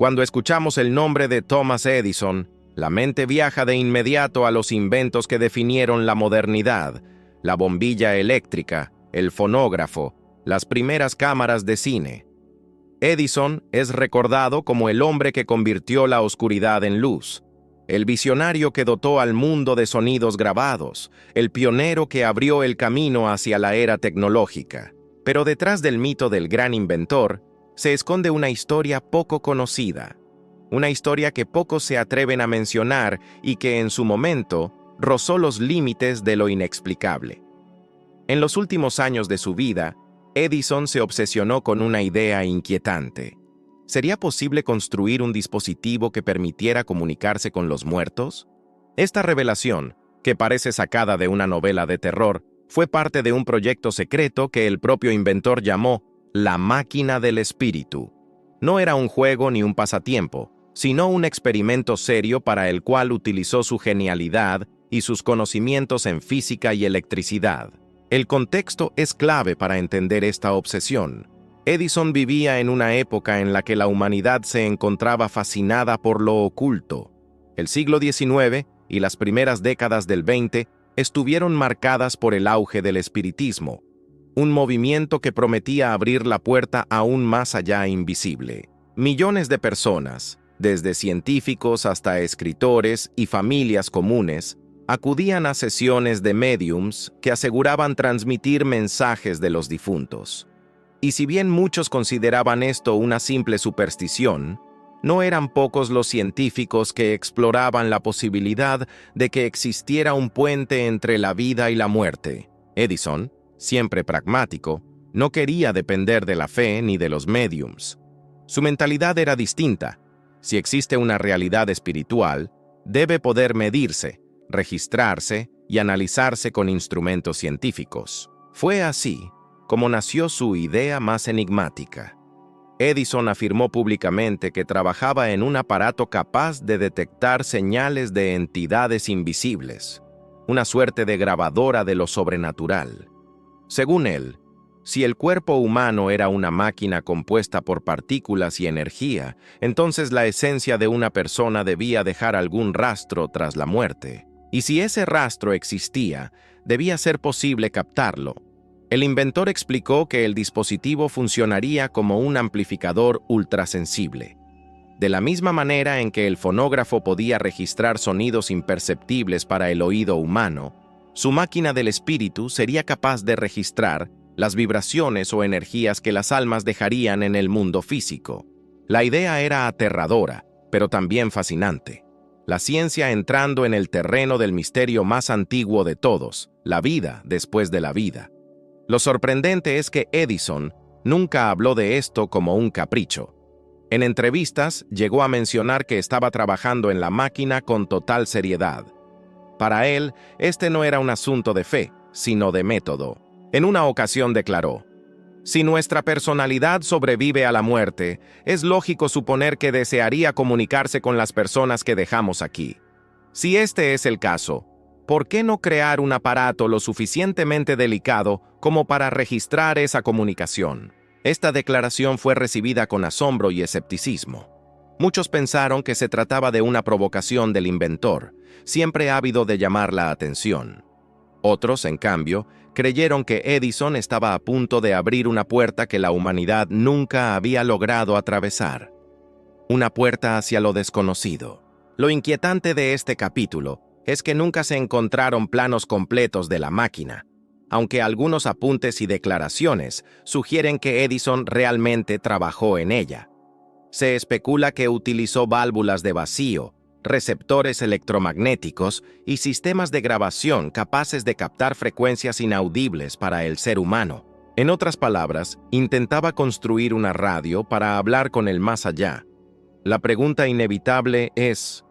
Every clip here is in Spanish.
Cuando escuchamos el nombre de Thomas Edison, la mente viaja de inmediato a los inventos que definieron la modernidad: la bombilla eléctrica, el fonógrafo, las primeras cámaras de cine. Edison es recordado como el hombre que convirtió la oscuridad en luz, el visionario que dotó al mundo de sonidos grabados, el pionero que abrió el camino hacia la era tecnológica. Pero detrás del mito del gran inventor se esconde una historia poco conocida, una historia que pocos se atreven a mencionar y que en su momento rozó los límites de lo inexplicable. En los últimos años de su vida, Edison se obsesionó con una idea inquietante. ¿Sería posible construir un dispositivo que permitiera comunicarse con los muertos? Esta revelación, que parece sacada de una novela de terror, fue parte de un proyecto secreto que el propio inventor llamó la máquina del espíritu. No era un juego ni un pasatiempo, sino un experimento serio para el cual utilizó su genialidad y sus conocimientos en física y electricidad. El contexto es clave para entender esta obsesión. Edison vivía en una época en la que la humanidad se encontraba fascinada por lo oculto. El siglo XIX y las primeras décadas del XX estuvieron marcadas por el auge del espiritismo, un movimiento que prometía abrir la puerta a un más allá invisible. Millones de personas, desde científicos hasta escritores y familias comunes, acudían a sesiones de médiums que aseguraban transmitir mensajes de los difuntos. Y si bien muchos consideraban esto una simple superstición, no eran pocos los científicos que exploraban la posibilidad de que existiera un puente entre la vida y la muerte. Edison, siempre pragmático, no quería depender de la fe ni de los médiums. Su mentalidad era distinta. Si existe una realidad espiritual, debe poder medirse, registrarse y analizarse con instrumentos científicos. Fue así como nació su idea más enigmática. Edison afirmó públicamente que trabajaba en un aparato capaz de detectar señales de entidades invisibles, una suerte de grabadora de lo sobrenatural. Según él, si el cuerpo humano era una máquina compuesta por partículas y energía, entonces la esencia de una persona debía dejar algún rastro tras la muerte. Y si ese rastro existía, debía ser posible captarlo. El inventor explicó que el dispositivo funcionaría como un amplificador ultrasensible. De la misma manera en que el fonógrafo podía registrar sonidos imperceptibles para el oído humano, su máquina del espíritu sería capaz de registrar las vibraciones o energías que las almas dejarían en el mundo físico. La idea era aterradora, pero también fascinante. La ciencia entrando en el terreno del misterio más antiguo de todos, la vida después de la vida. Lo sorprendente es que Edison nunca habló de esto como un capricho. En entrevistas llegó a mencionar que estaba trabajando en la máquina con total seriedad. Para él, este no era un asunto de fe, sino de método. En una ocasión declaró: «Si nuestra personalidad sobrevive a la muerte, es lógico suponer que desearía comunicarse con las personas que dejamos aquí. Si este es el caso, ¿por qué no crear un aparato lo suficientemente delicado como para registrar esa comunicación?». Esta declaración fue recibida con asombro y escepticismo. Muchos pensaron que se trataba de una provocación del inventor, siempre ávido de llamar la atención. Otros, en cambio, creyeron que Edison estaba a punto de abrir una puerta que la humanidad nunca había logrado atravesar. Una puerta hacia lo desconocido. Lo inquietante de este capítulo es que nunca se encontraron planos completos de la máquina, aunque algunos apuntes y declaraciones sugieren que Edison realmente trabajó en ella. Se especula que utilizó válvulas de vacío, receptores electromagnéticos y sistemas de grabación capaces de captar frecuencias inaudibles para el ser humano. En otras palabras, intentaba construir una radio para hablar con el más allá. La pregunta inevitable es: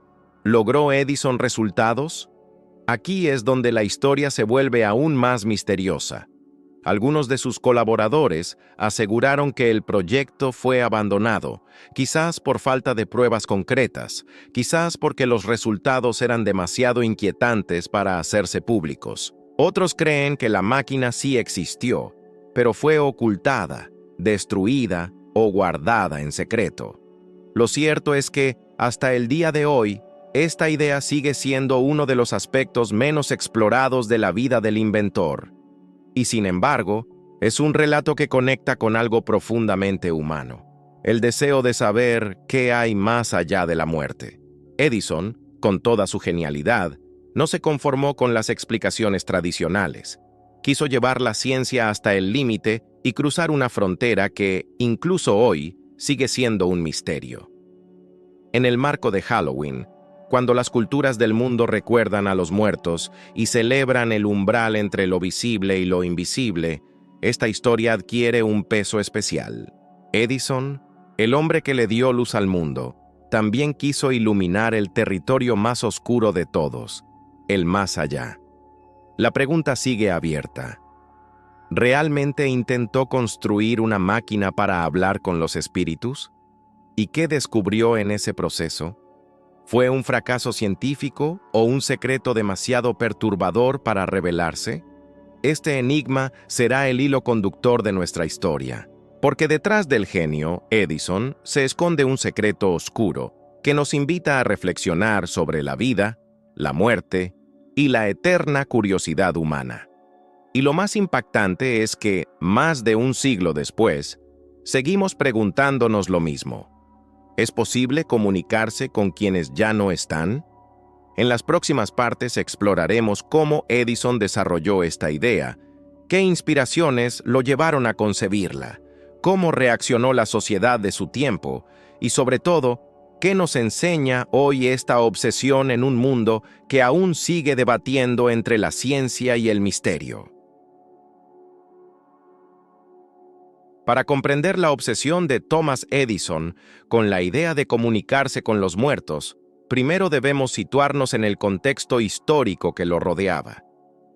¿logró Edison resultados? Aquí es donde la historia se vuelve aún más misteriosa. Algunos de sus colaboradores aseguraron que el proyecto fue abandonado, quizás por falta de pruebas concretas, quizás porque los resultados eran demasiado inquietantes para hacerse públicos. Otros creen que la máquina sí existió, pero fue ocultada, destruida o guardada en secreto. Lo cierto es que, hasta el día de hoy, esta idea sigue siendo uno de los aspectos menos explorados de la vida del inventor. Y sin embargo, es un relato que conecta con algo profundamente humano: el deseo de saber qué hay más allá de la muerte. Edison, con toda su genialidad, no se conformó con las explicaciones tradicionales. Quiso llevar la ciencia hasta el límite y cruzar una frontera que, incluso hoy, sigue siendo un misterio. En el marco de Halloween, cuando las culturas del mundo recuerdan a los muertos y celebran el umbral entre lo visible y lo invisible, esta historia adquiere un peso especial. Edison, el hombre que le dio luz al mundo, también quiso iluminar el territorio más oscuro de todos, el más allá. La pregunta sigue abierta. ¿Realmente intentó construir una máquina para hablar con los espíritus? ¿Y qué descubrió en ese proceso? ¿Fue un fracaso científico o un secreto demasiado perturbador para revelarse? Este enigma será el hilo conductor de nuestra historia, porque detrás del genio, Edison, se esconde un secreto oscuro que nos invita a reflexionar sobre la vida, la muerte y la eterna curiosidad humana. Y lo más impactante es que, más de un siglo después, seguimos preguntándonos lo mismo. ¿Es posible comunicarse con quienes ya no están? En las próximas partes exploraremos cómo Edison desarrolló esta idea, qué inspiraciones lo llevaron a concebirla, cómo reaccionó la sociedad de su tiempo y, sobre todo, qué nos enseña hoy esta obsesión en un mundo que aún sigue debatiendo entre la ciencia y el misterio. Para comprender la obsesión de Thomas Edison con la idea de comunicarse con los muertos, primero debemos situarnos en el contexto histórico que lo rodeaba.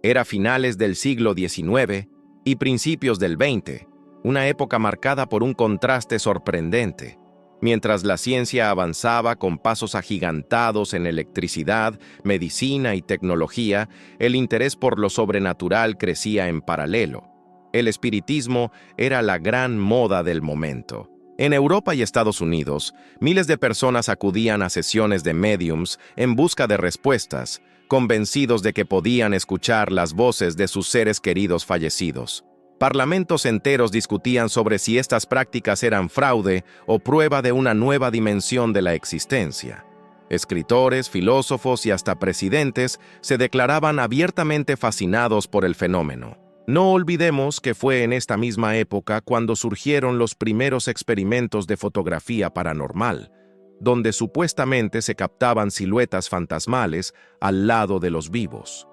Era finales del siglo XIX y principios del XX, una época marcada por un contraste sorprendente. Mientras la ciencia avanzaba con pasos agigantados en electricidad, medicina y tecnología, el interés por lo sobrenatural crecía en paralelo. El espiritismo era la gran moda del momento. En Europa y Estados Unidos, miles de personas acudían a sesiones de médiums en busca de respuestas, convencidos de que podían escuchar las voces de sus seres queridos fallecidos. Parlamentos enteros discutían sobre si estas prácticas eran fraude o prueba de una nueva dimensión de la existencia. Escritores, filósofos y hasta presidentes se declaraban abiertamente fascinados por el fenómeno. No olvidemos que fue en esta misma época cuando surgieron los primeros experimentos de fotografía paranormal, donde supuestamente se captaban siluetas fantasmales al lado de los vivos.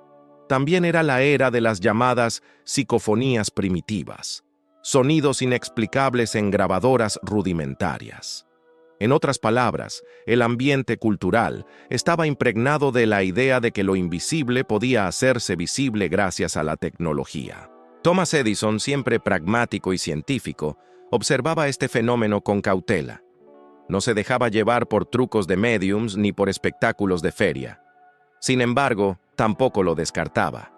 También era la era de las llamadas psicofonías primitivas, sonidos inexplicables en grabadoras rudimentarias. En otras palabras, el ambiente cultural estaba impregnado de la idea de que lo invisible podía hacerse visible gracias a la tecnología. Thomas Edison, siempre pragmático y científico, observaba este fenómeno con cautela. No se dejaba llevar por trucos de médiums ni por espectáculos de feria. Sin embargo, tampoco lo descartaba.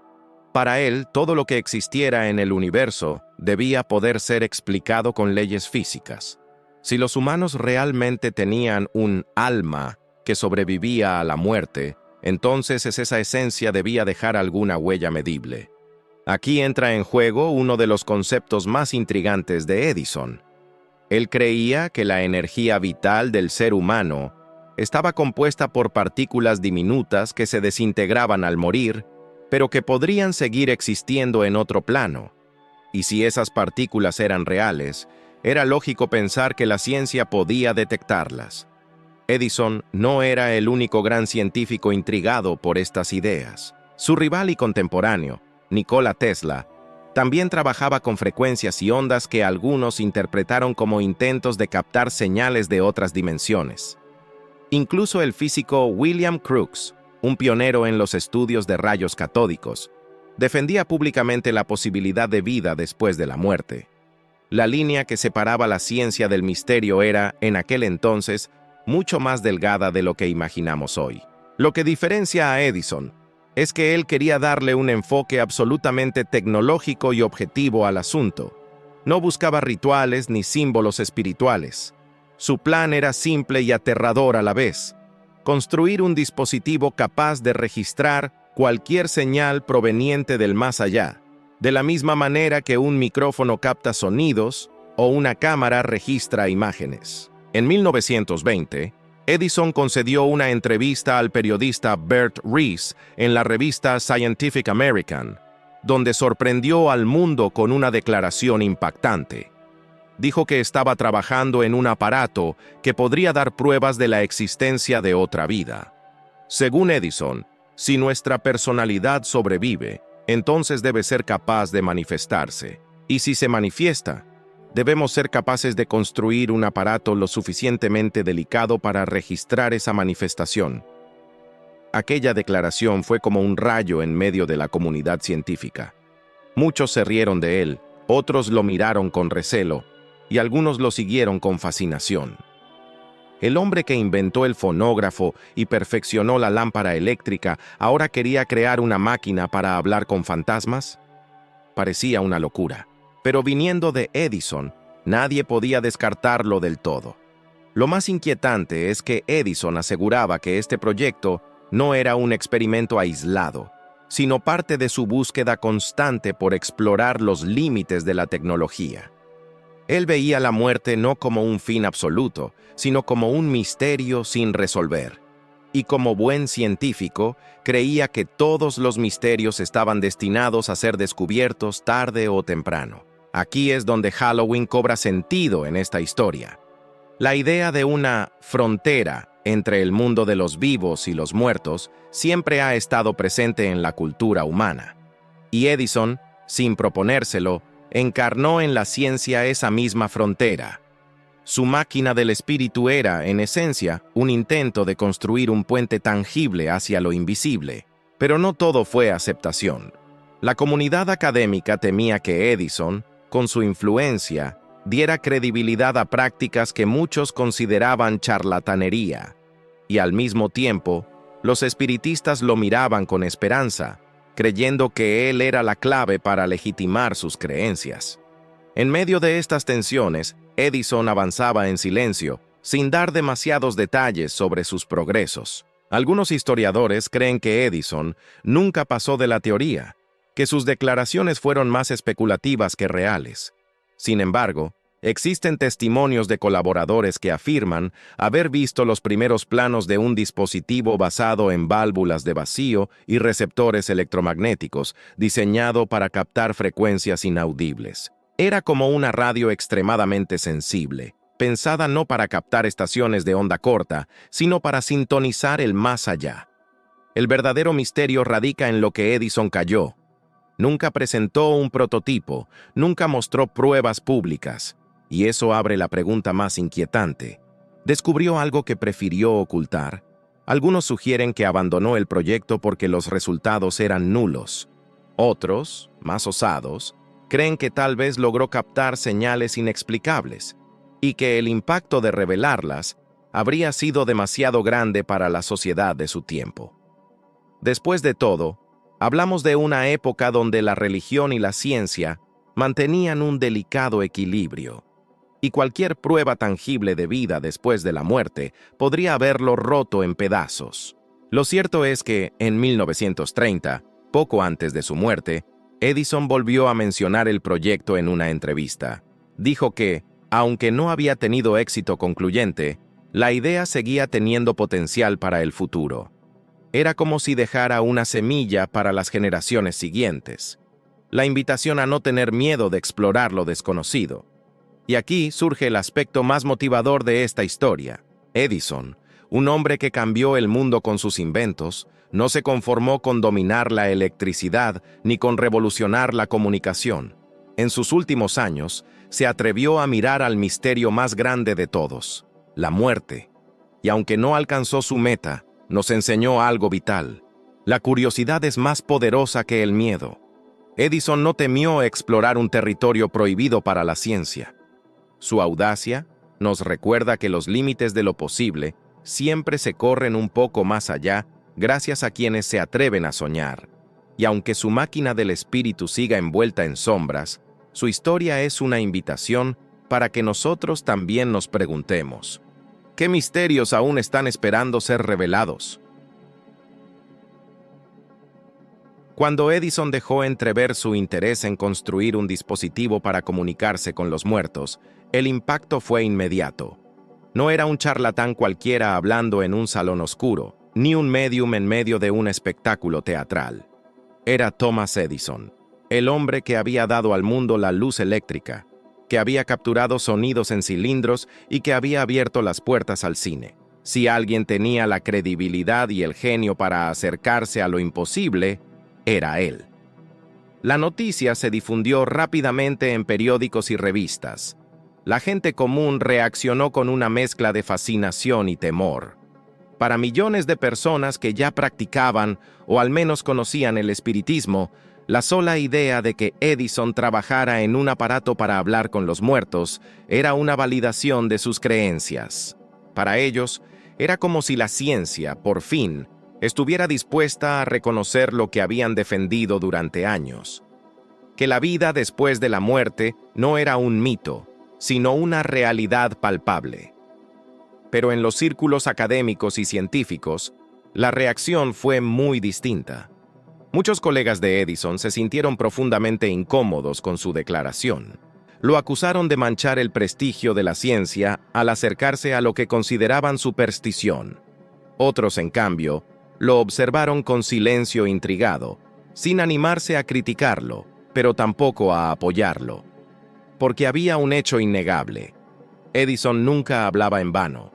Para él, todo lo que existiera en el universo debía poder ser explicado con leyes físicas. Si los humanos realmente tenían un alma que sobrevivía a la muerte, entonces esa esencia debía dejar alguna huella medible. Aquí entra en juego uno de los conceptos más intrigantes de Edison. Él creía que la energía vital del ser humano estaba compuesta por partículas diminutas que se desintegraban al morir, pero que podrían seguir existiendo en otro plano. Y si esas partículas eran reales, era lógico pensar que la ciencia podía detectarlas. Edison no era el único gran científico intrigado por estas ideas. Su rival y contemporáneo, Nikola Tesla, también trabajaba con frecuencias y ondas que algunos interpretaron como intentos de captar señales de otras dimensiones. Incluso el físico William Crookes, un pionero en los estudios de rayos catódicos, defendía públicamente la posibilidad de vida después de la muerte. La línea que separaba la ciencia del misterio era, en aquel entonces, mucho más delgada de lo que imaginamos hoy. Lo que diferencia a Edison es que él quería darle un enfoque absolutamente tecnológico y objetivo al asunto. No buscaba rituales ni símbolos espirituales. Su plan era simple y aterrador a la vez: construir un dispositivo capaz de registrar cualquier señal proveniente del más allá, de la misma manera que un micrófono capta sonidos o una cámara registra imágenes. En 1920, Edison concedió una entrevista al periodista Bert Rees en la revista Scientific American, donde sorprendió al mundo con una declaración impactante. Dijo que estaba trabajando en un aparato que podría dar pruebas de la existencia de otra vida. Según Edison, si nuestra personalidad sobrevive, entonces debe ser capaz de manifestarse. Y si se manifiesta, debemos ser capaces de construir un aparato lo suficientemente delicado para registrar esa manifestación. Aquella declaración fue como un rayo en medio de la comunidad científica. Muchos se rieron de él, otros lo miraron con recelo, y algunos lo siguieron con fascinación. El hombre que inventó el fonógrafo y perfeccionó la lámpara eléctrica ahora quería crear una máquina para hablar con fantasmas. Parecía una locura, pero viniendo de Edison, nadie podía descartarlo del todo. Lo más inquietante es que Edison aseguraba que este proyecto no era un experimento aislado, sino parte de su búsqueda constante por explorar los límites de la tecnología. Él veía la muerte no como un fin absoluto, sino como un misterio sin resolver. Y como buen científico, creía que todos los misterios estaban destinados a ser descubiertos tarde o temprano. Aquí es donde Halloween cobra sentido en esta historia. La idea de una frontera entre el mundo de los vivos y los muertos siempre ha estado presente en la cultura humana. Y Edison, sin proponérselo, encarnó en la ciencia esa misma frontera. Su máquina del espíritu era, en esencia, un intento de construir un puente tangible hacia lo invisible. Pero no todo fue aceptación. La comunidad académica temía que Edison, con su influencia, diera credibilidad a prácticas que muchos consideraban charlatanería. Y al mismo tiempo, los espiritistas lo miraban con esperanza, creyendo que él era la clave para legitimar sus creencias. En medio de estas tensiones, Edison avanzaba en silencio, sin dar demasiados detalles sobre sus progresos. Algunos historiadores creen que Edison nunca pasó de la teoría, que sus declaraciones fueron más especulativas que reales. Sin embargo, existen testimonios de colaboradores que afirman haber visto los primeros planos de un dispositivo basado en válvulas de vacío y receptores electromagnéticos, diseñado para captar frecuencias inaudibles. Era como una radio extremadamente sensible, pensada no para captar estaciones de onda corta, sino para sintonizar el más allá. El verdadero misterio radica en lo que Edison calló. Nunca presentó un prototipo, nunca mostró pruebas públicas. Y eso abre la pregunta más inquietante. ¿Descubrió algo que prefirió ocultar? Algunos sugieren que abandonó el proyecto porque los resultados eran nulos. Otros, más osados, creen que tal vez logró captar señales inexplicables y que el impacto de revelarlas habría sido demasiado grande para la sociedad de su tiempo. Después de todo, hablamos de una época donde la religión y la ciencia mantenían un delicado equilibrio, y cualquier prueba tangible de vida después de la muerte podría haberlo roto en pedazos. Lo cierto es que, en 1930, poco antes de su muerte, Edison volvió a mencionar el proyecto en una entrevista. Dijo que, aunque no había tenido éxito concluyente, la idea seguía teniendo potencial para el futuro. Era como si dejara una semilla para las generaciones siguientes. La invitación a no tener miedo de explorar lo desconocido. Y aquí surge el aspecto más motivador de esta historia. Edison, un hombre que cambió el mundo con sus inventos, no se conformó con dominar la electricidad ni con revolucionar la comunicación. En sus últimos años, se atrevió a mirar al misterio más grande de todos, la muerte. Y aunque no alcanzó su meta, nos enseñó algo vital. La curiosidad es más poderosa que el miedo. Edison no temió explorar un territorio prohibido para la ciencia. Su audacia nos recuerda que los límites de lo posible siempre se corren un poco más allá gracias a quienes se atreven a soñar. Y aunque su máquina del espíritu siga envuelta en sombras, su historia es una invitación para que nosotros también nos preguntemos, ¿qué misterios aún están esperando ser revelados? Cuando Edison dejó entrever su interés en construir un dispositivo para comunicarse con los muertos, el impacto fue inmediato. No era un charlatán cualquiera hablando en un salón oscuro, ni un médium en medio de un espectáculo teatral. Era Thomas Edison, el hombre que había dado al mundo la luz eléctrica, que había capturado sonidos en cilindros y que había abierto las puertas al cine. Si alguien tenía la credibilidad y el genio para acercarse a lo imposible, era él. La noticia se difundió rápidamente en periódicos y revistas. La gente común reaccionó con una mezcla de fascinación y temor. Para millones de personas que ya practicaban o al menos conocían el espiritismo, la sola idea de que Edison trabajara en un aparato para hablar con los muertos era una validación de sus creencias. Para ellos, era como si la ciencia, por fin, estuviera dispuesta a reconocer lo que habían defendido durante años. Que la vida después de la muerte no era un mito, sino una realidad palpable. Pero en los círculos académicos y científicos, la reacción fue muy distinta. Muchos colegas de Edison se sintieron profundamente incómodos con su declaración. Lo acusaron de manchar el prestigio de la ciencia al acercarse a lo que consideraban superstición. Otros, en cambio, lo observaron con silencio intrigado, sin animarse a criticarlo, pero tampoco a apoyarlo. Porque había un hecho innegable. Edison nunca hablaba en vano.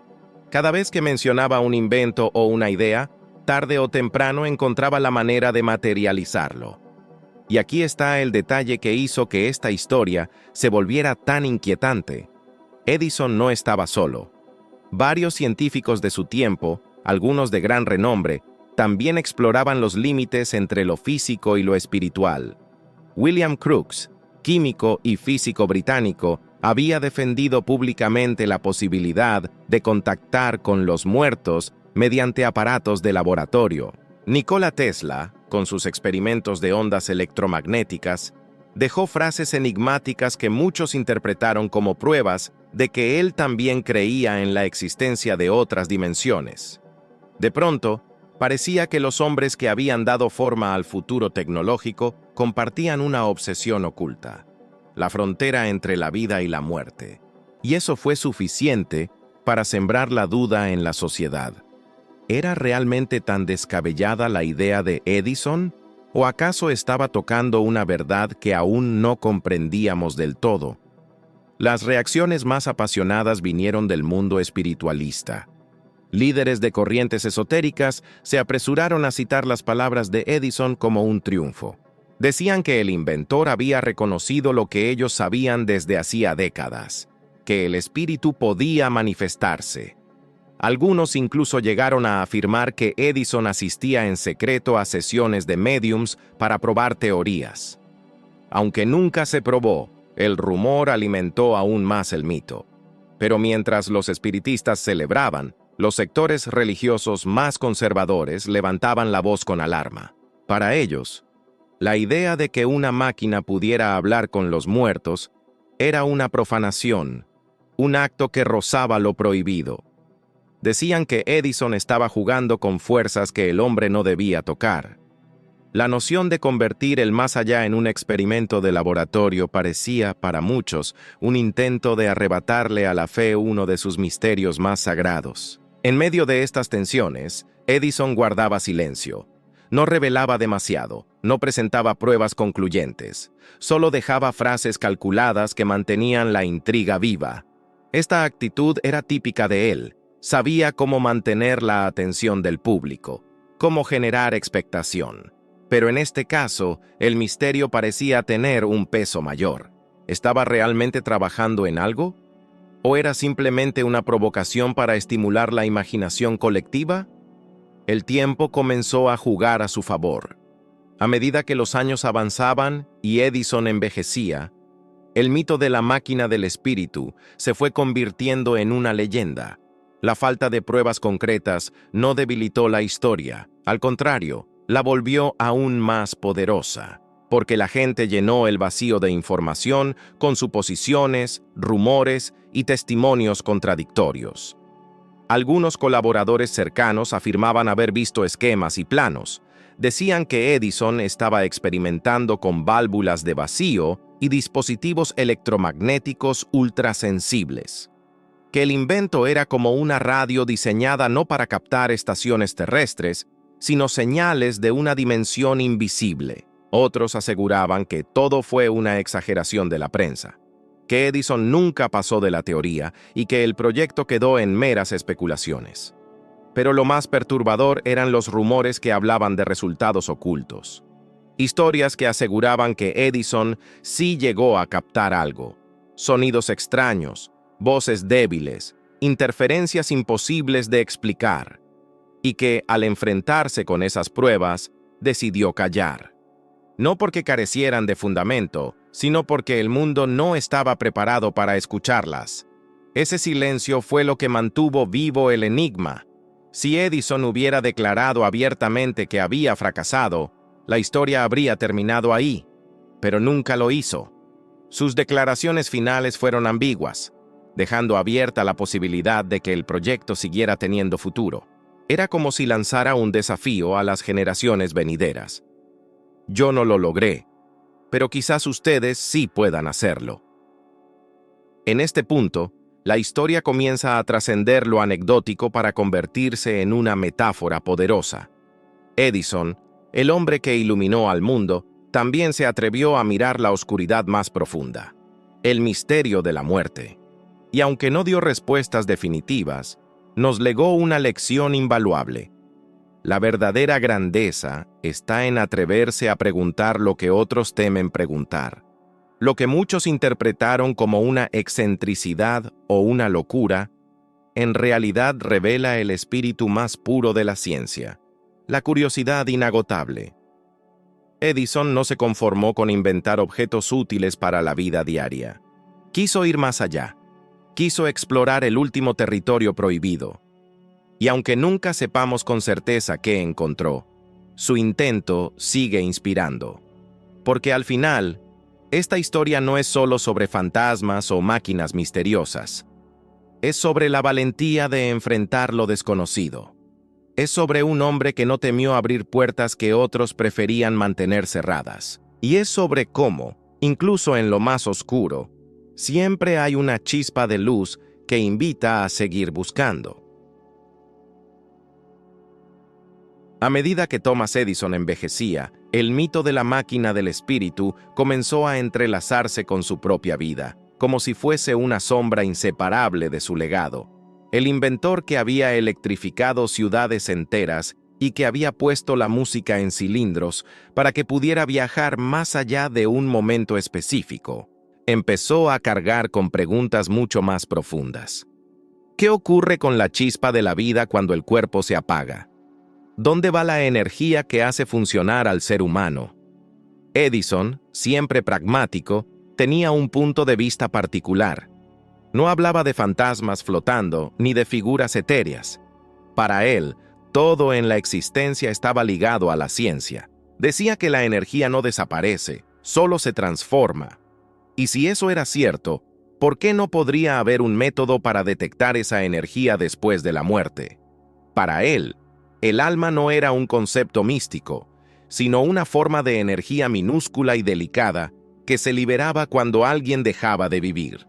Cada vez que mencionaba un invento o una idea, tarde o temprano encontraba la manera de materializarlo. Y aquí está el detalle que hizo que esta historia se volviera tan inquietante. Edison no estaba solo. Varios científicos de su tiempo, algunos de gran renombre, también exploraban los límites entre lo físico y lo espiritual. William Crookes, químico y físico británico, había defendido públicamente la posibilidad de contactar con los muertos mediante aparatos de laboratorio. Nikola Tesla, con sus experimentos de ondas electromagnéticas, dejó frases enigmáticas que muchos interpretaron como pruebas de que él también creía en la existencia de otras dimensiones. De pronto, parecía que los hombres que habían dado forma al futuro tecnológico compartían una obsesión oculta: la frontera entre la vida y la muerte. Y eso fue suficiente para sembrar la duda en la sociedad. ¿Era realmente tan descabellada la idea de Edison? ¿O acaso estaba tocando una verdad que aún no comprendíamos del todo? Las reacciones más apasionadas vinieron del mundo espiritualista. Líderes de corrientes esotéricas se apresuraron a citar las palabras de Edison como un triunfo. Decían que el inventor había reconocido lo que ellos sabían desde hacía décadas, que el espíritu podía manifestarse. Algunos incluso llegaron a afirmar que Edison asistía en secreto a sesiones de médiums para probar teorías. Aunque nunca se probó, el rumor alimentó aún más el mito. Pero mientras los espiritistas celebraban, los sectores religiosos más conservadores levantaban la voz con alarma. Para ellos, la idea de que una máquina pudiera hablar con los muertos era una profanación, un acto que rozaba lo prohibido. Decían que Edison estaba jugando con fuerzas que el hombre no debía tocar. La noción de convertir el más allá en un experimento de laboratorio parecía, para muchos, un intento de arrebatarle a la fe uno de sus misterios más sagrados. En medio de estas tensiones, Edison guardaba silencio. No revelaba demasiado, no presentaba pruebas concluyentes, solo dejaba frases calculadas que mantenían la intriga viva. Esta actitud era típica de él. Sabía cómo mantener la atención del público, cómo generar expectación. Pero en este caso, el misterio parecía tener un peso mayor. ¿Estaba realmente trabajando en algo? ¿O era simplemente una provocación para estimular la imaginación colectiva? El tiempo comenzó a jugar a su favor. A medida que los años avanzaban y Edison envejecía, el mito de la máquina del espíritu se fue convirtiendo en una leyenda. La falta de pruebas concretas no debilitó la historia, al contrario, la volvió aún más poderosa. porque la gente llenó el vacío de información con suposiciones, rumores y testimonios contradictorios. Algunos colaboradores cercanos afirmaban haber visto esquemas y planos. Decían que Edison estaba experimentando con válvulas de vacío y dispositivos electromagnéticos ultrasensibles. Que el invento era como una radio diseñada no para captar estaciones terrestres, sino señales de una dimensión invisible. Otros aseguraban que todo fue una exageración de la prensa, que Edison nunca pasó de la teoría y que el proyecto quedó en meras especulaciones. Pero lo más perturbador eran los rumores que hablaban de resultados ocultos. Historias que aseguraban que Edison sí llegó a captar algo. Sonidos extraños, voces débiles, interferencias imposibles de explicar. Y que, al enfrentarse con esas pruebas, decidió callar. No porque carecieran de fundamento, sino porque el mundo no estaba preparado para escucharlas. Ese silencio fue lo que mantuvo vivo el enigma. Si Edison hubiera declarado abiertamente que había fracasado, la historia habría terminado ahí, pero nunca lo hizo. Sus declaraciones finales fueron ambiguas, dejando abierta la posibilidad de que el proyecto siguiera teniendo futuro. Era como si lanzara un desafío a las generaciones venideras. Yo no lo logré, pero quizás ustedes sí puedan hacerlo. En este punto, la historia comienza a trascender lo anecdótico para convertirse en una metáfora poderosa. Edison, el hombre que iluminó al mundo, también se atrevió a mirar la oscuridad más profunda, el misterio de la muerte. Y aunque no dio respuestas definitivas, nos legó una lección invaluable. La verdadera grandeza está en atreverse a preguntar lo que otros temen preguntar. Lo que muchos interpretaron como una excentricidad o una locura, en realidad revela el espíritu más puro de la ciencia, la curiosidad inagotable. Edison no se conformó con inventar objetos útiles para la vida diaria. Quiso ir más allá. Quiso explorar el último territorio prohibido. Y aunque nunca sepamos con certeza qué encontró, su intento sigue inspirando. Porque al final, esta historia no es solo sobre fantasmas o máquinas misteriosas. Es sobre la valentía de enfrentar lo desconocido. Es sobre un hombre que no temió abrir puertas que otros preferían mantener cerradas. Y es sobre cómo, incluso en lo más oscuro, siempre hay una chispa de luz que invita a seguir buscando. A medida que Thomas Edison envejecía, el mito de la máquina del espíritu comenzó a entrelazarse con su propia vida, como si fuese una sombra inseparable de su legado. El inventor que había electrificado ciudades enteras y que había puesto la música en cilindros para que pudiera viajar más allá de un momento específico, empezó a cargar con preguntas mucho más profundas. ¿Qué ocurre con la chispa de la vida cuando el cuerpo se apaga? ¿Dónde va la energía que hace funcionar al ser humano? Edison, siempre pragmático, tenía un punto de vista particular. No hablaba de fantasmas flotando ni de figuras etéreas. Para él, todo en la existencia estaba ligado a la ciencia. Decía que la energía no desaparece, solo se transforma. Y si eso era cierto, ¿por qué no podría haber un método para detectar esa energía después de la muerte? Para él, el alma no era un concepto místico, sino una forma de energía minúscula y delicada que se liberaba cuando alguien dejaba de vivir.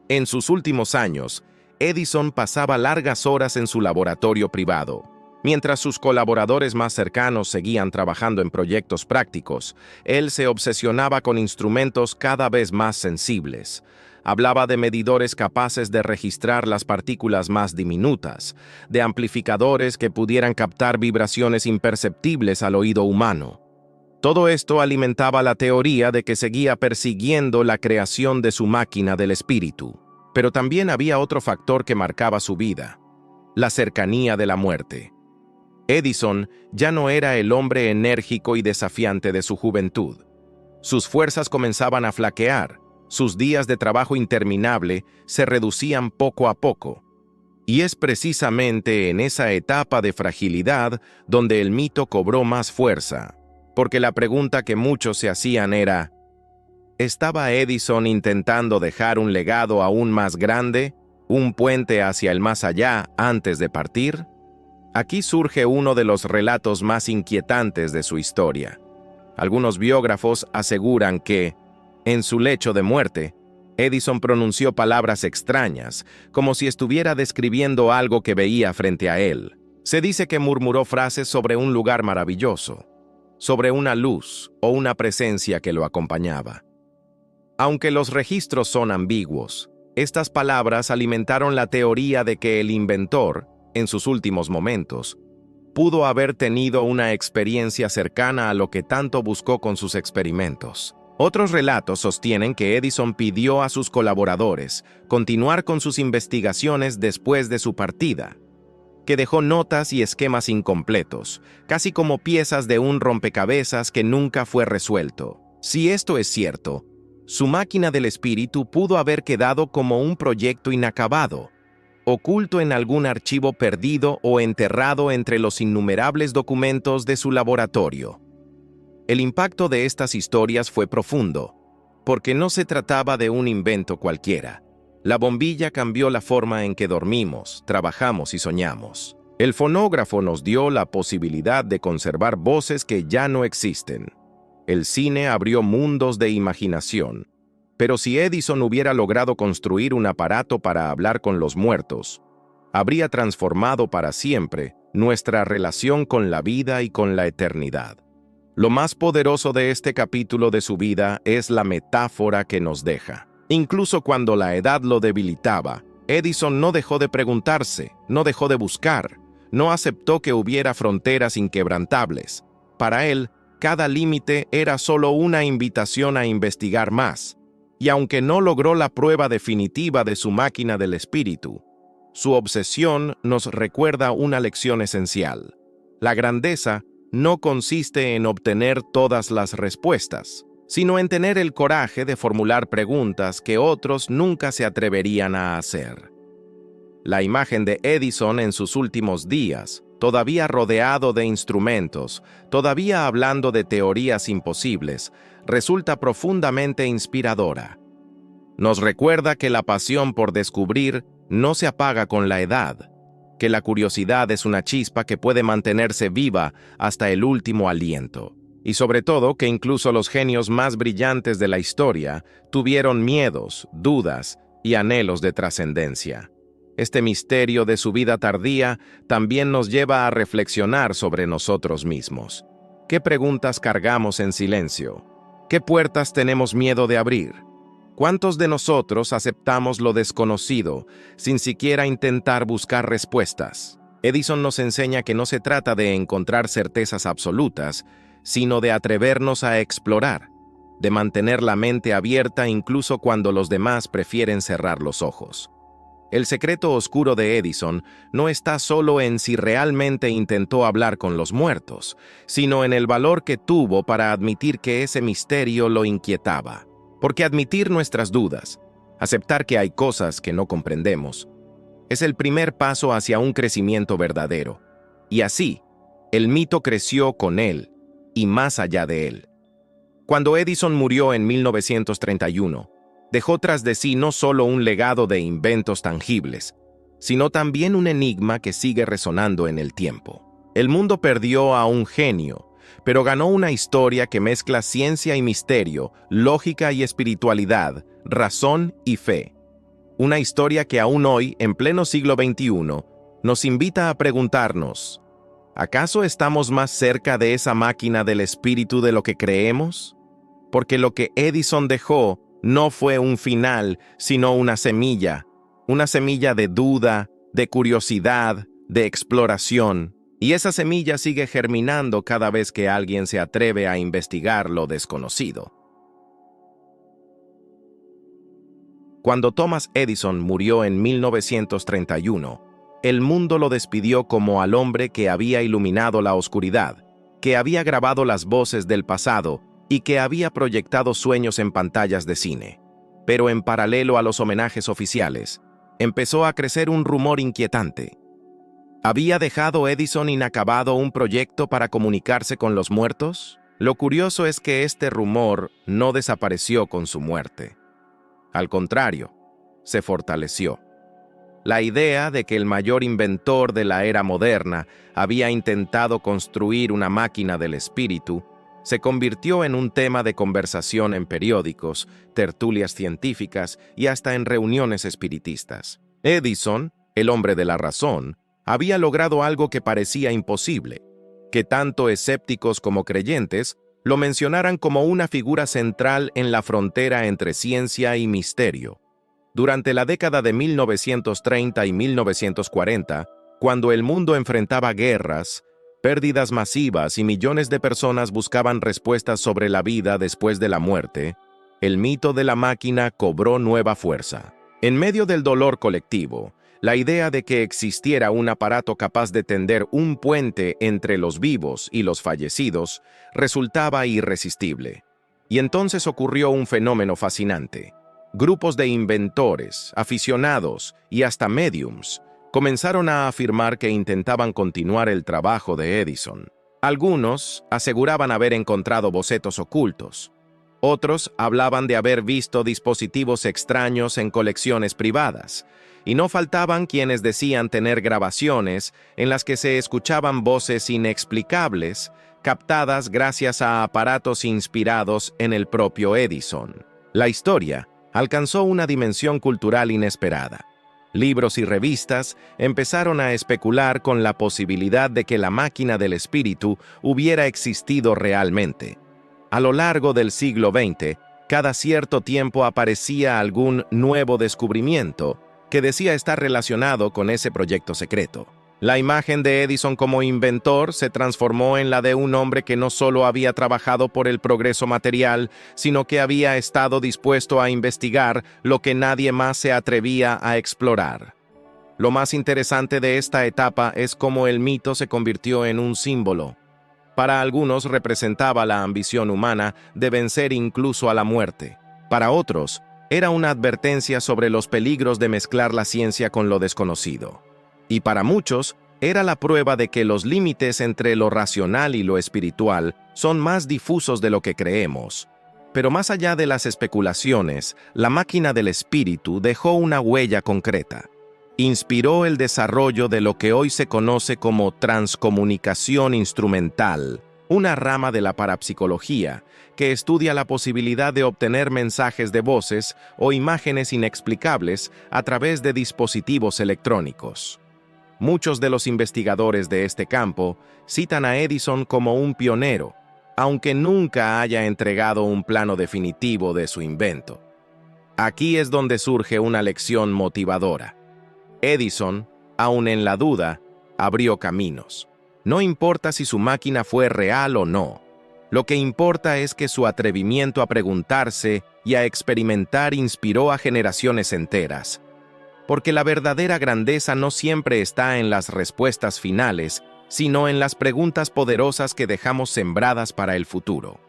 En sus últimos años, Edison pasaba largas horas en su laboratorio privado. Mientras sus colaboradores más cercanos seguían trabajando en proyectos prácticos, él se obsesionaba con instrumentos cada vez más sensibles. Hablaba de medidores capaces de registrar las partículas más diminutas, de amplificadores que pudieran captar vibraciones imperceptibles al oído humano. Todo esto alimentaba la teoría de que seguía persiguiendo la creación de su máquina del espíritu. Pero también había otro factor que marcaba su vida: la cercanía de la muerte. Edison ya no era el hombre enérgico y desafiante de su juventud. Sus fuerzas comenzaban a flaquear. Sus días de trabajo interminable se reducían poco a poco. Y es precisamente en esa etapa de fragilidad donde el mito cobró más fuerza. porque la pregunta que muchos se hacían era, ¿estaba Edison intentando dejar un legado aún más grande, un puente hacia el más allá antes de partir? Aquí surge uno de los relatos más inquietantes de su historia. Algunos biógrafos aseguran que, en su lecho de muerte, Edison pronunció palabras extrañas, como si estuviera describiendo algo que veía frente a él. Se dice que murmuró frases sobre un lugar maravilloso, sobre una luz o una presencia que lo acompañaba. Aunque los registros son ambiguos, estas palabras alimentaron la teoría de que el inventor, en sus últimos momentos, pudo haber tenido una experiencia cercana a lo que tanto buscó con sus experimentos. Otros relatos sostienen que Edison pidió a sus colaboradores continuar con sus investigaciones después de su partida, que dejó notas y esquemas incompletos, casi como piezas de un rompecabezas que nunca fue resuelto. Si esto es cierto, su máquina del espíritu pudo haber quedado como un proyecto inacabado, oculto en algún archivo perdido o enterrado entre los innumerables documentos de su laboratorio. El impacto de estas historias fue profundo, porque no se trataba de un invento cualquiera. La bombilla cambió la forma en que dormimos, trabajamos y soñamos. El fonógrafo nos dio la posibilidad de conservar voces que ya no existen. El cine abrió mundos de imaginación. Pero si Edison hubiera logrado construir un aparato para hablar con los muertos, habría transformado para siempre nuestra relación con la vida y con la eternidad. Lo más poderoso de este capítulo de su vida es la metáfora que nos deja. Incluso cuando la edad lo debilitaba, Edison no dejó de preguntarse, no dejó de buscar, no aceptó que hubiera fronteras inquebrantables. Para él, cada límite era solo una invitación a investigar más. Y aunque no logró la prueba definitiva de su máquina del espíritu, su obsesión nos recuerda una lección esencial. La grandeza no consiste en obtener todas las respuestas, sino en tener el coraje de formular preguntas que otros nunca se atreverían a hacer. La imagen de Edison en sus últimos días, todavía rodeado de instrumentos, todavía hablando de teorías imposibles, resulta profundamente inspiradora. Nos recuerda que la pasión por descubrir no se apaga con la edad, que la curiosidad es una chispa que puede mantenerse viva hasta el último aliento, y sobre todo que incluso los genios más brillantes de la historia tuvieron miedos, dudas y anhelos de trascendencia. Este misterio de su vida tardía también nos lleva a reflexionar sobre nosotros mismos. ¿Qué preguntas cargamos en silencio? ¿Qué puertas tenemos miedo de abrir? ¿Cuántos de nosotros aceptamos lo desconocido sin siquiera intentar buscar respuestas? Edison nos enseña que no se trata de encontrar certezas absolutas, sino de atrevernos a explorar, de mantener la mente abierta incluso cuando los demás prefieren cerrar los ojos. El secreto oscuro de Edison no está solo en si realmente intentó hablar con los muertos, sino en el valor que tuvo para admitir que ese misterio lo inquietaba. Porque admitir nuestras dudas, aceptar que hay cosas que no comprendemos, es el primer paso hacia un crecimiento verdadero. Y así, el mito creció con él y más allá de él. Cuando Edison murió en 1931, dejó tras de sí no solo un legado de inventos tangibles, sino también un enigma que sigue resonando en el tiempo. El mundo perdió a un genio, pero ganó una historia que mezcla ciencia y misterio, lógica y espiritualidad, razón y fe. Una historia que aún hoy, en pleno siglo XXI, nos invita a preguntarnos, ¿acaso estamos más cerca de esa máquina del espíritu de lo que creemos? Porque lo que Edison dejó no fue un final, sino una semilla de duda, de curiosidad, de exploración. Y esa semilla sigue germinando cada vez que alguien se atreve a investigar lo desconocido. Cuando Thomas Edison murió en 1931, el mundo lo despidió como al hombre que había iluminado la oscuridad, que había grabado las voces del pasado y que había proyectado sueños en pantallas de cine. Pero en paralelo a los homenajes oficiales, empezó a crecer un rumor inquietante. ¿Había dejado Edison inacabado un proyecto para comunicarse con los muertos? Lo curioso es que este rumor no desapareció con su muerte. Al contrario, se fortaleció. La idea de que el mayor inventor de la era moderna había intentado construir una máquina del espíritu se convirtió en un tema de conversación en periódicos, tertulias científicas y hasta en reuniones espiritistas. Edison, el hombre de la razón, había logrado algo que parecía imposible, que tanto escépticos como creyentes lo mencionaran como una figura central en la frontera entre ciencia y misterio. Durante la década de 1930 y 1940, cuando el mundo enfrentaba guerras, pérdidas masivas y millones de personas buscaban respuestas sobre la vida después de la muerte, el mito de la máquina cobró nueva fuerza. En medio del dolor colectivo, la idea de que existiera un aparato capaz de tender un puente entre los vivos y los fallecidos resultaba irresistible. Y entonces ocurrió un fenómeno fascinante. Grupos de inventores, aficionados y hasta médiums comenzaron a afirmar que intentaban continuar el trabajo de Edison. Algunos aseguraban haber encontrado bocetos ocultos. Otros hablaban de haber visto dispositivos extraños en colecciones privadas. Y no faltaban quienes decían tener grabaciones en las que se escuchaban voces inexplicables, captadas gracias a aparatos inspirados en el propio Edison. La historia alcanzó una dimensión cultural inesperada. Libros y revistas empezaron a especular con la posibilidad de que la máquina del espíritu hubiera existido realmente. A lo largo del siglo XX, cada cierto tiempo aparecía algún nuevo descubrimiento que decía estar relacionado con ese proyecto secreto. La imagen de Edison como inventor se transformó en la de un hombre que no solo había trabajado por el progreso material, sino que había estado dispuesto a investigar lo que nadie más se atrevía a explorar. Lo más interesante de esta etapa es cómo el mito se convirtió en un símbolo. Para algunos representaba la ambición humana de vencer incluso a la muerte. Para otros, era una advertencia sobre los peligros de mezclar la ciencia con lo desconocido. Y para muchos, era la prueba de que los límites entre lo racional y lo espiritual son más difusos de lo que creemos. Pero más allá de las especulaciones, la máquina del espíritu dejó una huella concreta. Inspiró el desarrollo de lo que hoy se conoce como transcomunicación instrumental, una rama de la parapsicología que estudia la posibilidad de obtener mensajes de voces o imágenes inexplicables a través de dispositivos electrónicos. Muchos de los investigadores de este campo citan a Edison como un pionero, aunque nunca haya entregado un plano definitivo de su invento. Aquí es donde surge una lección motivadora. Edison, aun en la duda, abrió caminos. No importa si su máquina fue real o no. Lo que importa es que su atrevimiento a preguntarse y a experimentar inspiró a generaciones enteras. Porque la verdadera grandeza no siempre está en las respuestas finales, sino en las preguntas poderosas que dejamos sembradas para el futuro.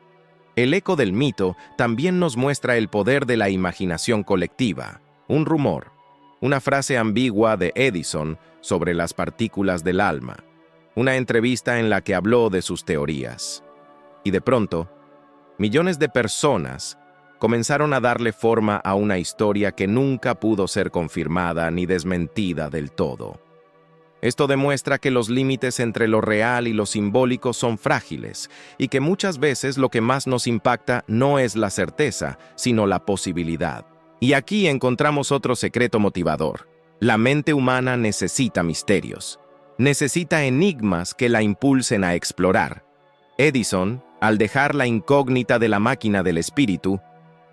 El eco del mito también nos muestra el poder de la imaginación colectiva, un rumor, una frase ambigua de Edison sobre las partículas del alma, una entrevista en la que habló de sus teorías. Y de pronto, millones de personas comenzaron a darle forma a una historia que nunca pudo ser confirmada ni desmentida del todo. Esto demuestra que los límites entre lo real y lo simbólico son frágiles y que muchas veces lo que más nos impacta no es la certeza, sino la posibilidad. Y aquí encontramos otro secreto motivador. La mente humana necesita misterios. Necesita enigmas que la impulsen a explorar. Edison, al dejar la incógnita de la máquina del espíritu,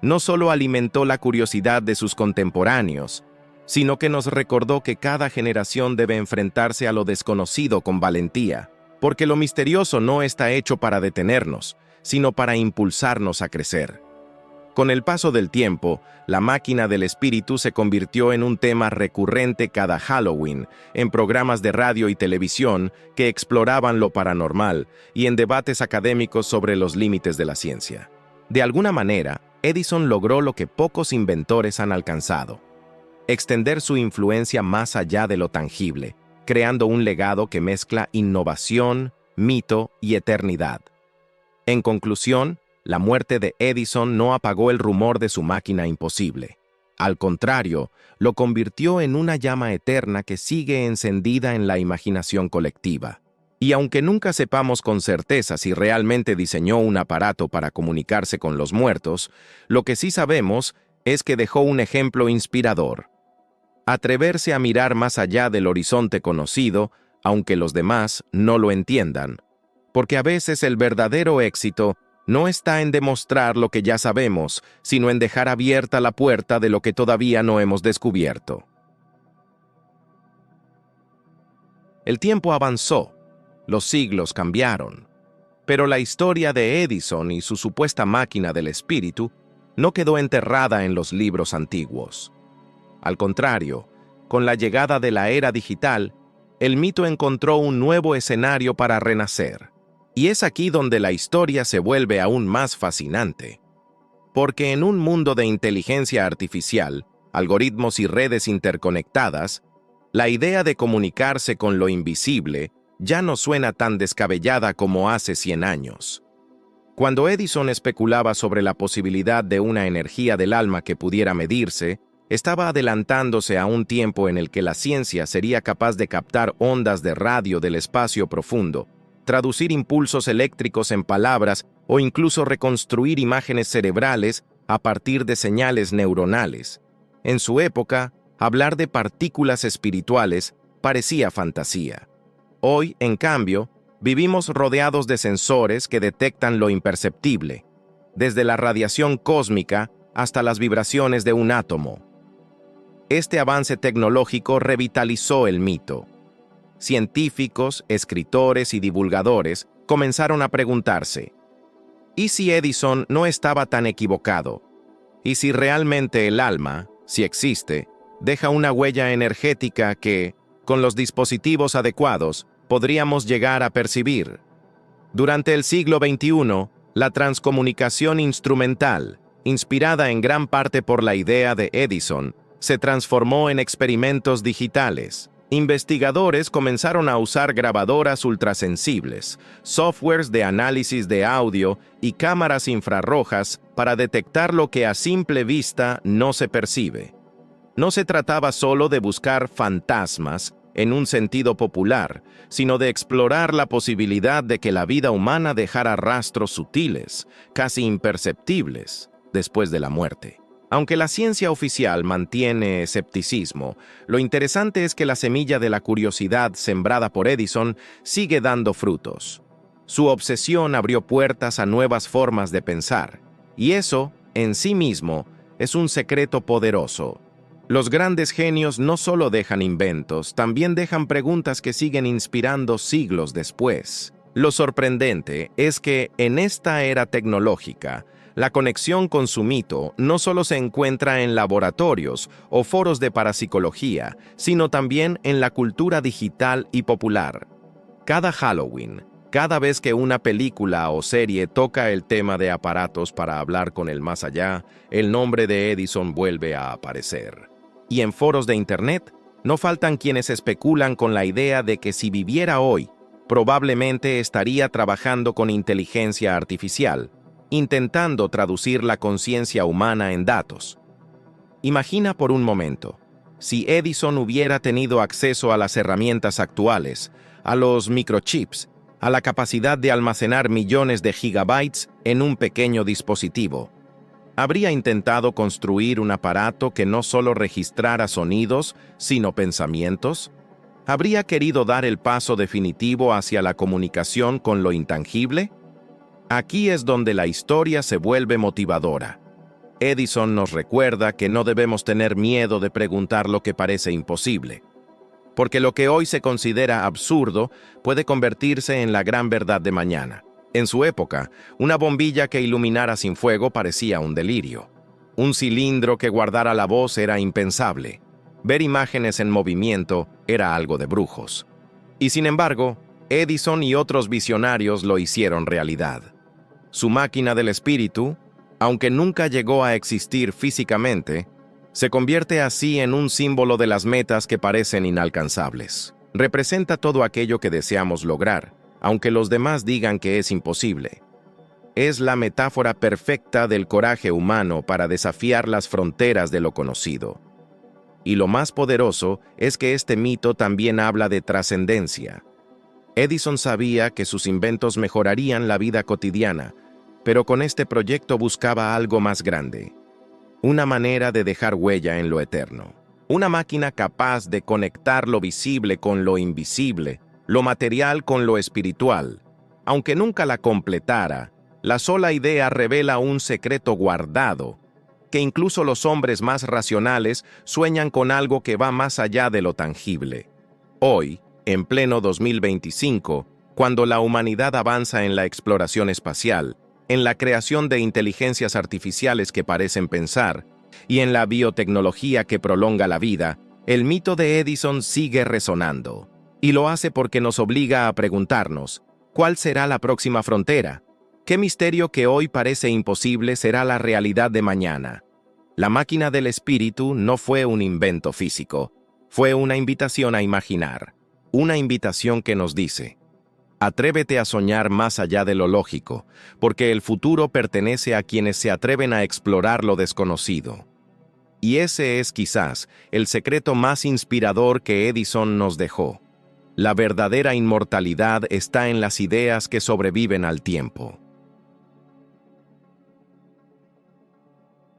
no solo alimentó la curiosidad de sus contemporáneos, sino que nos recordó que cada generación debe enfrentarse a lo desconocido con valentía, porque lo misterioso no está hecho para detenernos, sino para impulsarnos a crecer. Con el paso del tiempo, la máquina del espíritu se convirtió en un tema recurrente cada Halloween, en programas de radio y televisión que exploraban lo paranormal y en debates académicos sobre los límites de la ciencia. De alguna manera, Edison logró lo que pocos inventores han alcanzado: extender su influencia más allá de lo tangible, creando un legado que mezcla innovación, mito y eternidad. En conclusión, la muerte de Edison no apagó el rumor de su máquina imposible. Al contrario, lo convirtió en una llama eterna que sigue encendida en la imaginación colectiva. Y aunque nunca sepamos con certeza si realmente diseñó un aparato para comunicarse con los muertos, lo que sí sabemos es que dejó un ejemplo inspirador. Atreverse a mirar más allá del horizonte conocido, aunque los demás no lo entiendan. Porque a veces el verdadero éxito no está en demostrar lo que ya sabemos, sino en dejar abierta la puerta de lo que todavía no hemos descubierto. El tiempo avanzó, los siglos cambiaron, pero la historia de Edison y su supuesta máquina del espíritu no quedó enterrada en los libros antiguos. Al contrario, con la llegada de la era digital, el mito encontró un nuevo escenario para renacer. Y es aquí donde la historia se vuelve aún más fascinante. Porque en un mundo de inteligencia artificial, algoritmos y redes interconectadas, la idea de comunicarse con lo invisible ya no suena tan descabellada como hace 100 años. Cuando Edison especulaba sobre la posibilidad de una energía del alma que pudiera medirse, estaba adelantándose a un tiempo en el que la ciencia sería capaz de captar ondas de radio del espacio profundo, traducir impulsos eléctricos en palabras o incluso reconstruir imágenes cerebrales a partir de señales neuronales. En su época, hablar de partículas espirituales parecía fantasía. Hoy, en cambio, vivimos rodeados de sensores que detectan lo imperceptible, desde la radiación cósmica hasta las vibraciones de un átomo. Este avance tecnológico revitalizó el mito. Científicos, escritores y divulgadores comenzaron a preguntarse, ¿y si Edison no estaba tan equivocado? ¿Y si realmente el alma, si existe, deja una huella energética que, con los dispositivos adecuados, podríamos llegar a percibir? Durante el siglo XXI, la transcomunicación instrumental, inspirada en gran parte por la idea de Edison, se transformó en experimentos digitales. Investigadores comenzaron a usar grabadoras ultrasensibles, softwares de análisis de audio y cámaras infrarrojas para detectar lo que a simple vista no se percibe. No se trataba solo de buscar fantasmas en un sentido popular, sino de explorar la posibilidad de que la vida humana dejara rastros sutiles, casi imperceptibles, después de la muerte. Aunque la ciencia oficial mantiene escepticismo, lo interesante es que la semilla de la curiosidad sembrada por Edison sigue dando frutos. Su obsesión abrió puertas a nuevas formas de pensar, y eso, en sí mismo, es un secreto poderoso. Los grandes genios no solo dejan inventos, también dejan preguntas que siguen inspirando siglos después. Lo sorprendente es que, en esta era tecnológica, la conexión con su mito no solo se encuentra en laboratorios o foros de parapsicología, sino también en la cultura digital y popular. Cada Halloween, cada vez que una película o serie toca el tema de aparatos para hablar con el más allá, el nombre de Edison vuelve a aparecer. Y en foros de Internet, no faltan quienes especulan con la idea de que si viviera hoy, probablemente estaría trabajando con inteligencia artificial, intentando traducir la conciencia humana en datos. Imagina por un momento, si Edison hubiera tenido acceso a las herramientas actuales, a los microchips, a la capacidad de almacenar millones de gigabytes en un pequeño dispositivo. ¿Habría intentado construir un aparato que no solo registrara sonidos, sino pensamientos? ¿Habría querido dar el paso definitivo hacia la comunicación con lo intangible? Aquí es donde la historia se vuelve motivadora. Edison nos recuerda que no debemos tener miedo de preguntar lo que parece imposible, porque lo que hoy se considera absurdo puede convertirse en la gran verdad de mañana. En su época, una bombilla que iluminara sin fuego parecía un delirio. Un cilindro que guardara la voz era impensable. Ver imágenes en movimiento era algo de brujos. Y sin embargo, Edison y otros visionarios lo hicieron realidad. Su máquina del espíritu, aunque nunca llegó a existir físicamente, se convierte así en un símbolo de las metas que parecen inalcanzables. Representa todo aquello que deseamos lograr, aunque los demás digan que es imposible. es la metáfora perfecta del coraje humano para desafiar las fronteras de lo conocido. Y lo más poderoso es que este mito también habla de trascendencia. Edison sabía que sus inventos mejorarían la vida cotidiana, pero con este proyecto buscaba algo más grande. Una manera de dejar huella en lo eterno. Una máquina capaz de conectar lo visible con lo invisible, lo material con lo espiritual. Aunque nunca la completara, la sola idea revela un secreto guardado, que incluso los hombres más racionales sueñan con algo que va más allá de lo tangible. Hoy, en pleno 2025, cuando la humanidad avanza en la exploración espacial, en la creación de inteligencias artificiales que parecen pensar, y en la biotecnología que prolonga la vida, el mito de Edison sigue resonando. Y lo hace porque nos obliga a preguntarnos, ¿cuál será la próxima frontera? ¿Qué misterio que hoy parece imposible será la realidad de mañana? La máquina del espíritu no fue un invento físico, fue una invitación a imaginar, una invitación que nos dice: atrévete a soñar más allá de lo lógico, porque el futuro pertenece a quienes se atreven a explorar lo desconocido. Y ese es quizás el secreto más inspirador que Edison nos dejó. La verdadera inmortalidad está en las ideas que sobreviven al tiempo.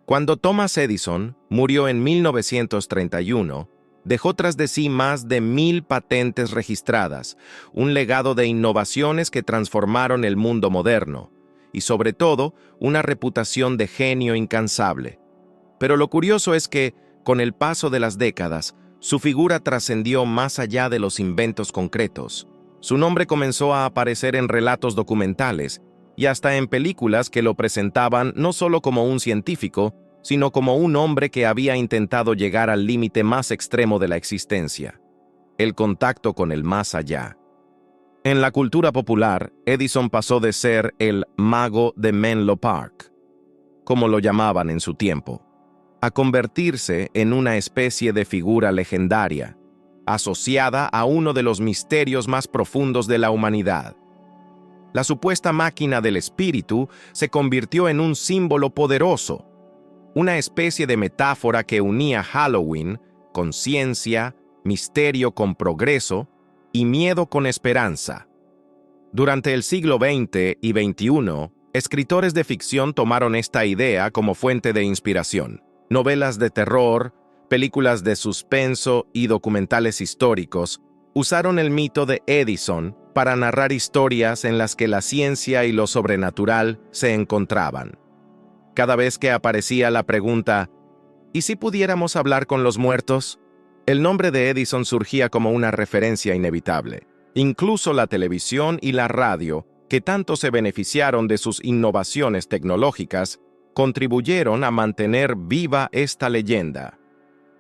Cuando Thomas Edison murió en 1931, dejó tras de sí más de 1000 patentes registradas, un legado de innovaciones que transformaron el mundo moderno, y sobre todo, una reputación de genio incansable. Pero lo curioso es que, con el paso de las décadas, su figura trascendió más allá de los inventos concretos. Su nombre comenzó a aparecer en relatos documentales y hasta en películas que lo presentaban no solo como un científico, sino como un hombre que había intentado llegar al límite más extremo de la existencia, el contacto con el más allá. En la cultura popular, Edison pasó de ser el mago de Menlo Park, como lo llamaban en su tiempo, a convertirse en una especie de figura legendaria, asociada a uno de los misterios más profundos de la humanidad. La supuesta máquina del espíritu se convirtió en un símbolo poderoso, una especie de metáfora que unía Halloween con ciencia, misterio con progreso y miedo con esperanza. Durante el siglo XX y XXI, escritores de ficción tomaron esta idea como fuente de inspiración. Novelas de terror, películas de suspenso y documentales históricos usaron el mito de Edison para narrar historias en las que la ciencia y lo sobrenatural se encontraban. Cada vez que aparecía la pregunta, ¿y si pudiéramos hablar con los muertos?, el nombre de Edison surgía como una referencia inevitable. Incluso la televisión y la radio, que tanto se beneficiaron de sus innovaciones tecnológicas, contribuyeron a mantener viva esta leyenda.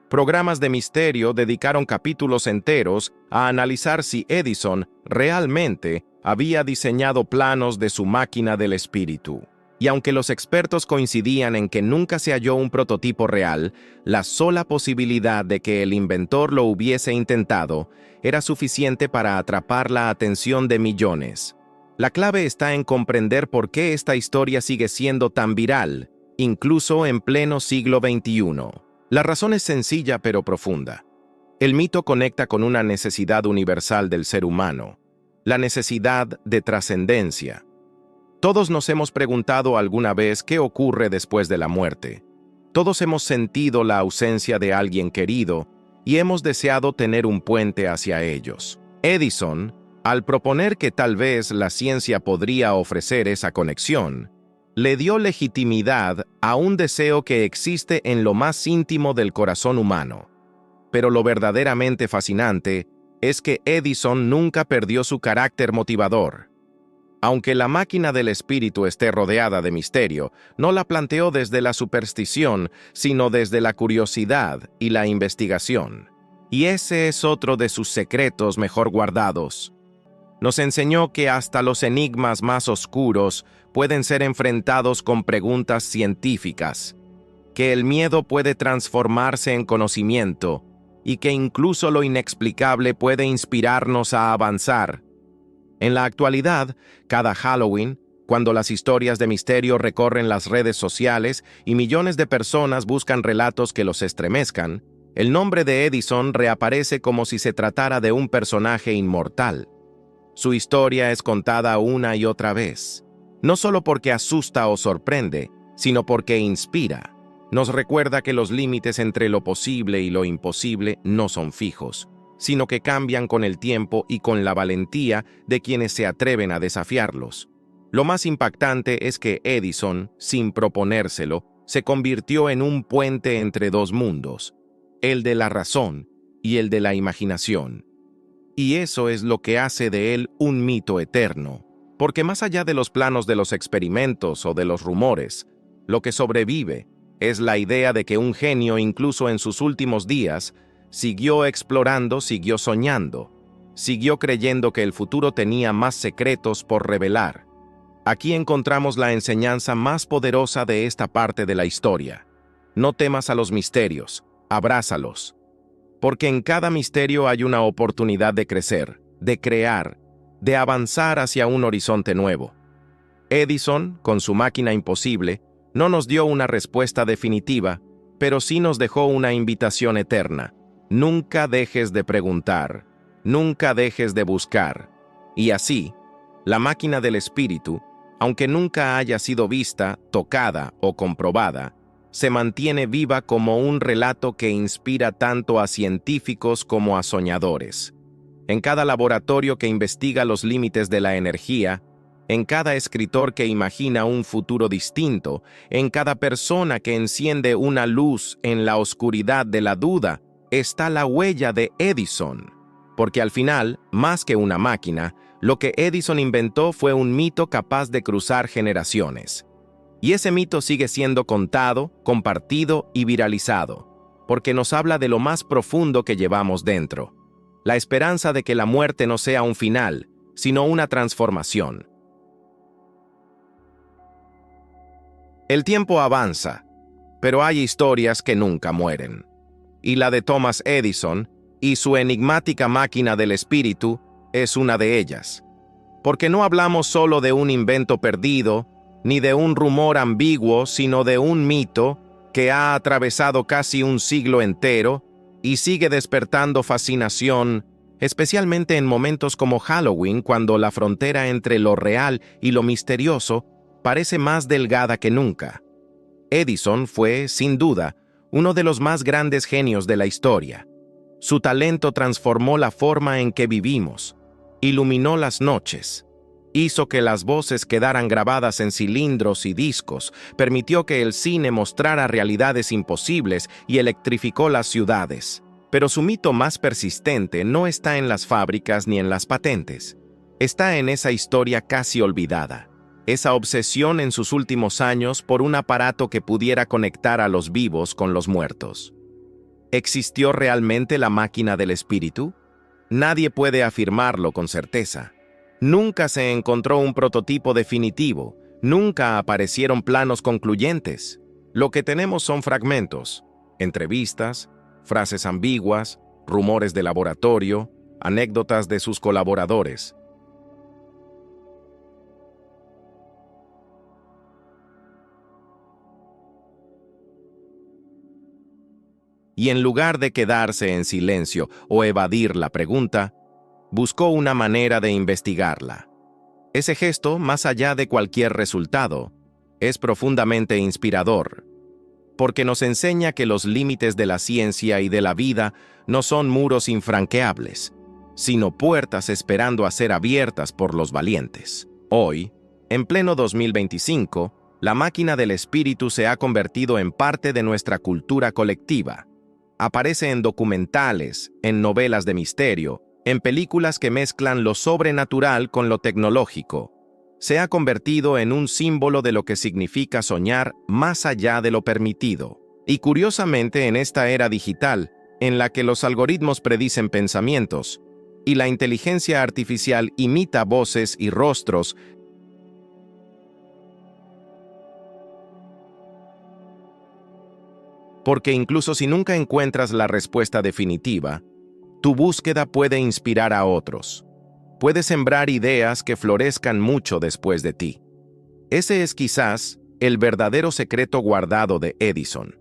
Programas de misterio dedicaron capítulos enteros a analizar si Edison realmente había diseñado planos de su máquina del espíritu. Y aunque los expertos coincidían en que nunca se halló un prototipo real, la sola posibilidad de que el inventor lo hubiese intentado era suficiente para atrapar la atención de millones. La clave está en comprender por qué esta historia sigue siendo tan viral, incluso en pleno siglo XXI. La razón es sencilla pero profunda. El mito conecta con una necesidad universal del ser humano, la necesidad de trascendencia. Todos nos hemos preguntado alguna vez qué ocurre después de la muerte. Todos hemos sentido la ausencia de alguien querido y hemos deseado tener un puente hacia ellos. Edison, al proponer que tal vez la ciencia podría ofrecer esa conexión, le dio legitimidad a un deseo que existe en lo más íntimo del corazón humano. Pero lo verdaderamente fascinante es que Edison nunca perdió su carácter motivador. Aunque la máquina del espíritu esté rodeada de misterio, no la planteó desde la superstición, sino desde la curiosidad y la investigación. Y ese es otro de sus secretos mejor guardados. Nos enseñó que hasta los enigmas más oscuros pueden ser enfrentados con preguntas científicas, que el miedo puede transformarse en conocimiento y que incluso lo inexplicable puede inspirarnos a avanzar. En la actualidad, cada Halloween, Cuando las historias de misterio recorren las redes sociales y millones de personas buscan relatos que los estremezcan, el nombre de Edison reaparece como si se tratara de un personaje inmortal. Su historia es contada una y otra vez, no solo porque asusta o sorprende, sino porque inspira. Nos recuerda que los límites entre lo posible y lo imposible no son fijos, sino que cambian con el tiempo y con la valentía de quienes se atreven a desafiarlos. Lo más impactante es que Edison, sin proponérselo, se convirtió en un puente entre dos mundos, el de la razón y el de la imaginación. Y eso es lo que hace de él un mito eterno, porque más allá de los planos de los experimentos o de los rumores, lo que sobrevive es la idea de que un genio, incluso en sus últimos días, siguió explorando, siguió soñando, siguió creyendo que el futuro tenía más secretos por revelar. Aquí encontramos la enseñanza más poderosa de esta parte de la historia. No temas a los misterios, abrázalos. Porque en cada misterio hay una oportunidad de crecer, de crear, de avanzar hacia un horizonte nuevo. Edison, con su máquina imposible, no nos dio una respuesta definitiva, pero sí nos dejó una invitación eterna. Nunca dejes de preguntar, nunca dejes de buscar. Y así, la máquina del espíritu, aunque nunca haya sido vista, tocada o comprobada, se mantiene viva como un relato que inspira tanto a científicos como a soñadores. En cada laboratorio que investiga los límites de la energía, en cada escritor que imagina un futuro distinto, en cada persona que enciende una luz en la oscuridad de la duda, está la huella de Edison. Porque al final, más que una máquina, lo que Edison inventó fue un mito capaz de cruzar generaciones. Y ese mito sigue siendo contado, compartido y viralizado, porque nos habla de lo más profundo que llevamos dentro. La esperanza de que la muerte no sea un final, sino una transformación. El tiempo avanza, pero hay historias que nunca mueren. Y la de Thomas Edison y su enigmática máquina del espíritu es una de ellas. Porque no hablamos solo de un invento perdido, ni de un rumor ambiguo, sino de un mito que ha atravesado casi un siglo entero y sigue despertando fascinación, especialmente en momentos como Halloween, cuando la frontera entre lo real y lo misterioso parece más delgada que nunca. Edison fue, sin duda, uno de los más grandes genios de la historia. Su talento transformó la forma en que vivimos, iluminó las noches, hizo que las voces quedaran grabadas en cilindros y discos, permitió que el cine mostrara realidades imposibles y electrificó las ciudades. Pero su mito más persistente no está en las fábricas ni en las patentes. Está en esa historia casi olvidada, esa obsesión en sus últimos años por un aparato que pudiera conectar a los vivos con los muertos. ¿Existió realmente la máquina del espíritu? Nadie puede afirmarlo con certeza. Nunca se encontró un prototipo definitivo, nunca aparecieron planos concluyentes. Lo que tenemos son fragmentos, entrevistas, frases ambiguas, rumores de laboratorio, anécdotas de sus colaboradores. Y en lugar de quedarse en silencio o evadir la pregunta, buscó una manera de investigarla. Ese gesto, más allá de cualquier resultado, es profundamente inspirador, porque nos enseña que los límites de la ciencia y de la vida no son muros infranqueables, sino puertas esperando a ser abiertas por los valientes. Hoy, en pleno 2025, la máquina del espíritu se ha convertido en parte de nuestra cultura colectiva. Aparece en documentales, en novelas de misterio, en películas que mezclan lo sobrenatural con lo tecnológico. Se ha convertido en un símbolo de lo que significa soñar más allá de lo permitido. Y curiosamente, en esta era digital, en la que los algoritmos predicen pensamientos y la inteligencia artificial imita voces y rostros, porque incluso si nunca encuentras la respuesta definitiva, tu búsqueda puede inspirar a otros. Puede sembrar ideas que florezcan mucho después de ti. Ese es quizás el verdadero secreto guardado de Edison,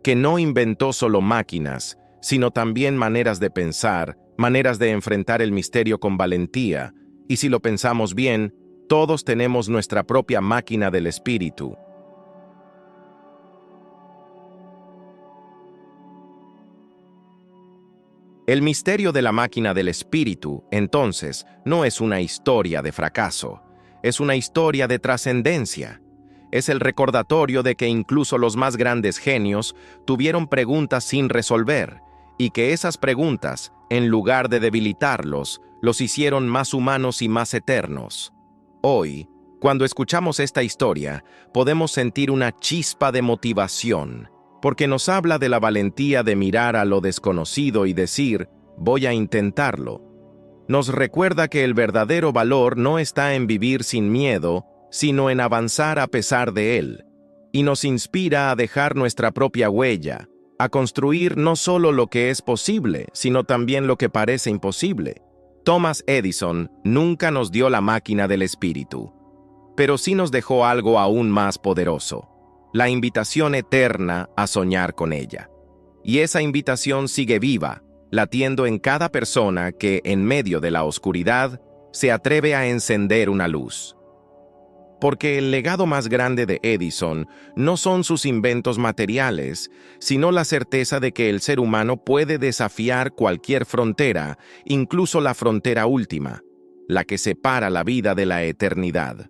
que no inventó solo máquinas, sino también maneras de pensar, maneras de enfrentar el misterio con valentía, y si lo pensamos bien, todos tenemos nuestra propia máquina del espíritu. El misterio de la máquina del espíritu, entonces, no es una historia de fracaso, es una historia de trascendencia. Es el recordatorio de que incluso los más grandes genios tuvieron preguntas sin resolver, y que esas preguntas, en lugar de debilitarlos, los hicieron más humanos y más eternos. Hoy, cuando escuchamos esta historia, podemos sentir una chispa de motivación, porque nos habla de la valentía de mirar a lo desconocido y decir, voy a intentarlo. Nos recuerda que el verdadero valor no está en vivir sin miedo, sino en avanzar a pesar de él, y nos inspira a dejar nuestra propia huella, a construir no solo lo que es posible, sino también lo que parece imposible. Thomas Edison nunca nos dio la máquina del espíritu, pero sí nos dejó algo aún más poderoso: la invitación eterna a soñar con ella. Y esa invitación sigue viva, latiendo en cada persona que, en medio de la oscuridad, se atreve a encender una luz. Porque el legado más grande de Edison no son sus inventos materiales, sino la certeza de que el ser humano puede desafiar cualquier frontera, incluso la frontera última, la que separa la vida de la eternidad.